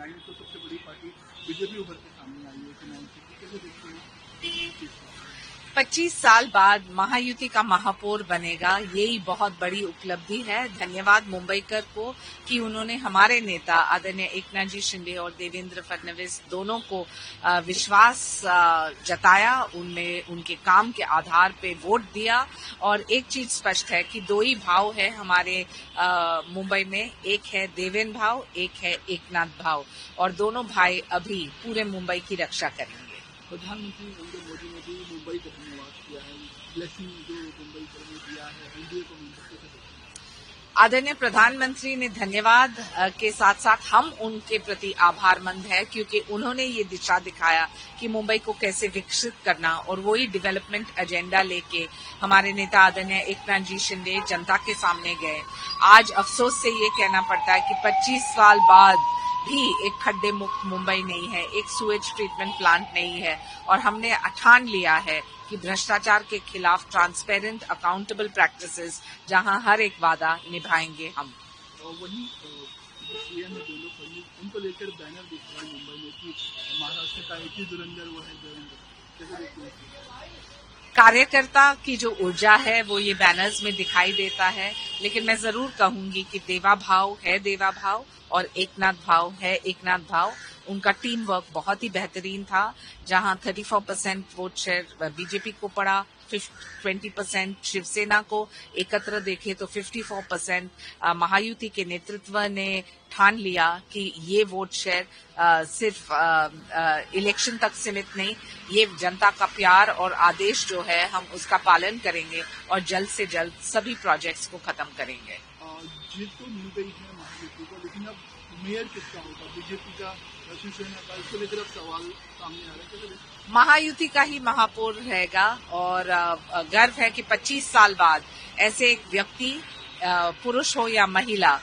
Nine तो सबसे बड़ी पार्टी बीजेपी उभर के सामने आई है चुनाव की, कैसे देखते हैं? 25 साल बाद महायुति का महापौर बनेगा, यही बहुत बड़ी उपलब्धि है। धन्यवाद मुंबईकर को कि उन्होंने हमारे नेता आदरणीय एकनाथ जी शिंदे और देवेंद्र फडणवीस दोनों को विश्वास जताया, उनमें उनके काम के आधार पे वोट दिया। और एक चीज स्पष्ट है कि दो ही भाव है हमारे मुंबई में, एक है देवेंद्र भाव, एक है एकनाथ भाव, और दोनों भाई अभी पूरे मुंबई की रक्षा करेंगे। प्रधानमंत्री नरेंद्र मोदी ने भी मुंबई का धन्यवाद किया है, ब्लेसिंग जो मुंबई को दिया है एनडीए को मिलकर। आदरणीय प्रधानमंत्री ने धन्यवाद के साथ साथ हम उनके प्रति आभारमंद है, क्योंकि उन्होंने ये दिशा दिखाया कि मुंबई को कैसे विकसित करना, और वही डेवलपमेंट एजेंडा लेके हमारे नेता आदरणीय एकनाथ जी शिंदे जनता के सामने गए। आज अफसोस से ये कहना पड़ता है कि 25 साल बाद भी एक खड्डे मुक्त मुंबई नहीं है, एक सुएज ट्रीटमेंट प्लांट नहीं है, और हमने ठान लिया है कि भ्रष्टाचार के खिलाफ ट्रांसपेरेंट अकाउंटेबल प्रैक्टिसेस, जहां हर एक वादा निभाएंगे हम। वहीं सीएम है दोनों फडणवीस, उनको लेकर बैनर दिख रहा है मुंबई में कि महाराष्ट्र का एक ही धुरंधर वो है देवेंद्र, कैसे देखते हैं? कार्यकर्ता की जो ऊर्जा है वो ये बैनर्स में दिखाई देता है, लेकिन मैं जरूर कहूंगी कि देवा भाव है देवा भाव और एकनाथ भाव है एकनाथ भाव। उनका टीम वर्क बहुत ही बेहतरीन था, जहां 34% वोट शेयर बीजेपी को पड़ा, 20% शिवसेना को। एकत्र देखे तो 54% महायुति के नेतृत्व ने ठान लिया कि ये वोट शेयर सिर्फ इलेक्शन तक सीमित नहीं, ये जनता का प्यार और आदेश जो है हम उसका पालन करेंगे और जल्द से जल्द सभी प्रोजेक्ट्स को खत्म करेंगे। जीत तो मिल गई है महायुति को, लेकिन अब मेयर किसका होगा, बीजेपी का, शिवसेना का, इसको लेकर अब सवाल सामने आ रहा है। महायुति का ही महापौर रहेगा, और गर्व है कि 25 साल बाद ऐसे एक व्यक्ति, पुरुष हो या महिला,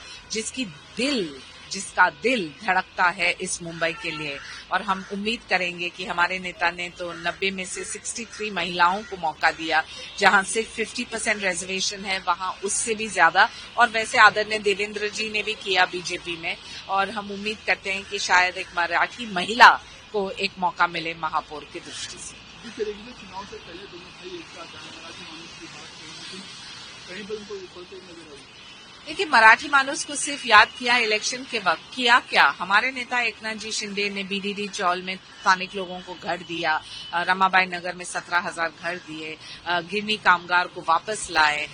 जिसका दिल धड़कता है इस मुंबई के लिए। और हम उम्मीद करेंगे कि हमारे नेता ने तो 90 में से 63 महिलाओं को मौका दिया, जहां सिर्फ 50% रिजर्वेशन है, वहां उससे भी ज्यादा। और वैसे आदरणीय देवेंद्र जी ने भी किया बीजेपी में, और हम उम्मीद करते हैं कि शायद एक मराठी महिला को एक मौका मिले महापौर की दृष्टि से। चुनाव से पहले दोनों भाई एक साथ मराठी मानुष की बात कहीं पर उनको ऊपर नजर आई। देखिए, मराठी मानुस को सिर्फ याद किया इलेक्शन के वक्त, किया क्या? हमारे नेता एकनाथ जी शिंदे ने बीडीडी चौल में स्थानिक लोगों को घर दिया, रमाबाई नगर में 17,000 घर दिए, गिरनी कामगार को वापस लाए,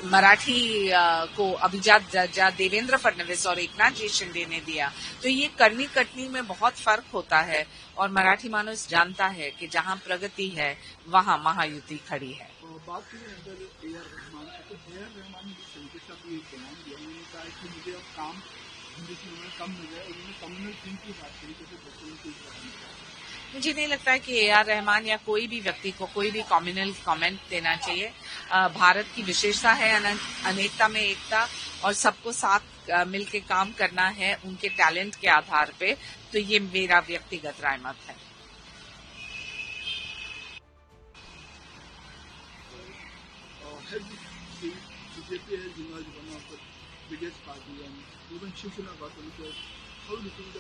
मराठी को अभिजात दर्जा देवेंद्र फडणवीस और एकनाथ जी शिंदे ने दिया। तो ये करनी कटनी में बहुत फर्क होता है, और मराठी मानुस जानता है कि जहां प्रगति है वहां महायुति खड़ी है। बात करें ए आर रहमान, तो ए आर रहमान ने संकेत भी एक बयान दिया, उन्होंने कहा कि मुझे अब काम हिंदी फिल्म में कम मिल जाए, उन्होंने कम्युनल फिल्म की बात करी, जैसे बच्चों की। मुझे नहीं लगता है कि ए आर रहमान या कोई भी व्यक्ति को कोई भी कम्युनल कमेंट देना चाहिए। भारत की विशेषता है अनेकता में एकता, और सबको साथ मिलकर काम करना है उनके टैलेंट के आधार पे। तो ये मेरा व्यक्तिगत राय मत है। BJP has emerged one of the biggest party, and even Shivsena got also. How do you think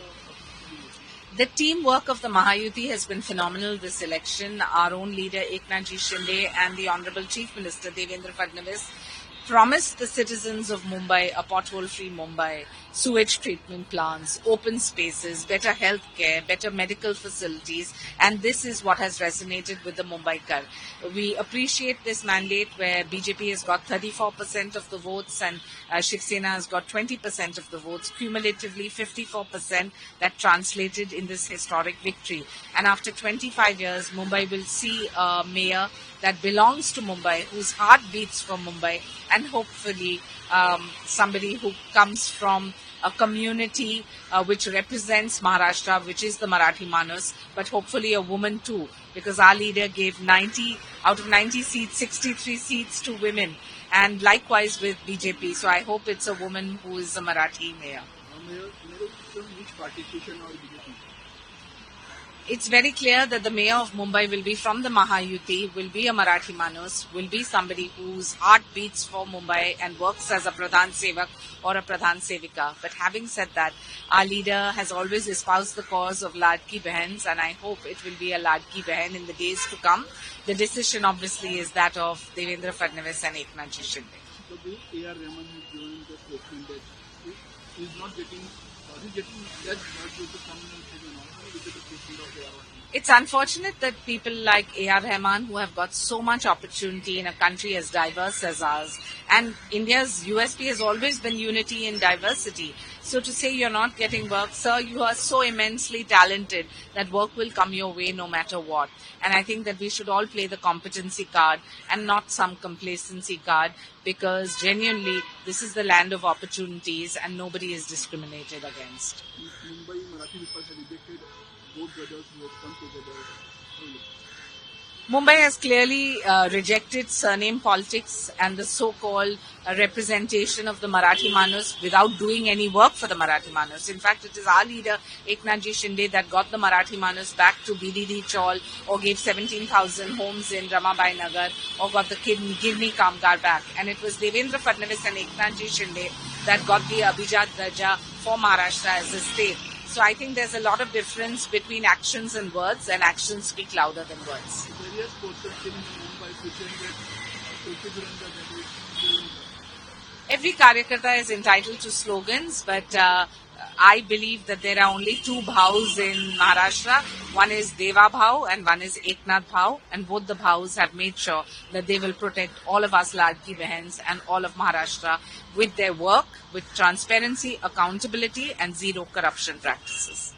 the teamwork of the Mahayuti has been phenomenal this election? Our own leader Eknath Ji Shinde and the Honorable Chief Minister Devendra Fadnavis promised the citizens of Mumbai a pothole-free Mumbai, sewage treatment plants, open spaces, better health care, better medical facilities, and this is what has resonated with the Mumbaikar. We appreciate this mandate where BJP has got 34% of the votes and Shiv Sena has got 20% of the votes, cumulatively 54%, that translated in this historic victory. And after 25 years, Mumbai will see a mayor that belongs to Mumbai, whose heart beats for Mumbai, and hopefully somebody who comes from a community which represents Maharashtra, which is the Marathi Manus, but hopefully a woman too, because our leader gave 90 out of 90 seats, 63 seats to women, and likewise with BJP. So I hope it's a woman who is a Marathi mayor. It's very clear that the mayor of Mumbai will be from the Mahayuti, will be a Marathi Manus, will be somebody whose heart beats for Mumbai and works as a Pradhan Sevak or a Pradhan Sevika. But having said that, our leader has always espoused the cause of Ladki Behens, and I hope it will be a Ladki Behen in the days to come. The decision obviously is that of Devendra Fadnavis and Eknath Shinde. So the A.R. Rahman has given the statement that he is not getting, he's getting judged not due to communal thing and also due to the statement of A.R. Rahman. It's unfortunate that people like A.R. Rahman, who have got so much opportunity in a country as diverse as ours, and India's USP has always been unity in diversity. So to say you're not getting work, sir, you are so immensely talented that work will come your way no matter what. And I think that we should all play the competency card and not some complacency card, because genuinely this is the land of opportunities and nobody is discriminated against. Mumbai Marathi people have rejected both brothers who have come together. Mumbai has clearly rejected surname politics and the so-called representation of the Marathi Manus without doing any work for the Marathi Manus. In fact, it is our leader, Eknath Shinde, that got the Marathi Manus back to BDD Chaul, or gave 17,000 homes in Ramabai Nagar, or got the Girni Kamgar back. And it was Devendra Fadnavis and Eknath Shinde that got the Abhijat Darja for Maharashtra as a state. So I think there's a lot of difference between actions and words, and actions speak louder than words. Various posters in Mumbai featuring that Tulsi Duranda that is Every Karyakarta is entitled to slogans, but I believe that there are only two bhaus in Maharashtra. One is Deva Bhau and one is Eknath Bhau, and both the bhaus have made sure that they will protect all of us Ladki Behens and all of Maharashtra with their work, with transparency, accountability and zero corruption practices.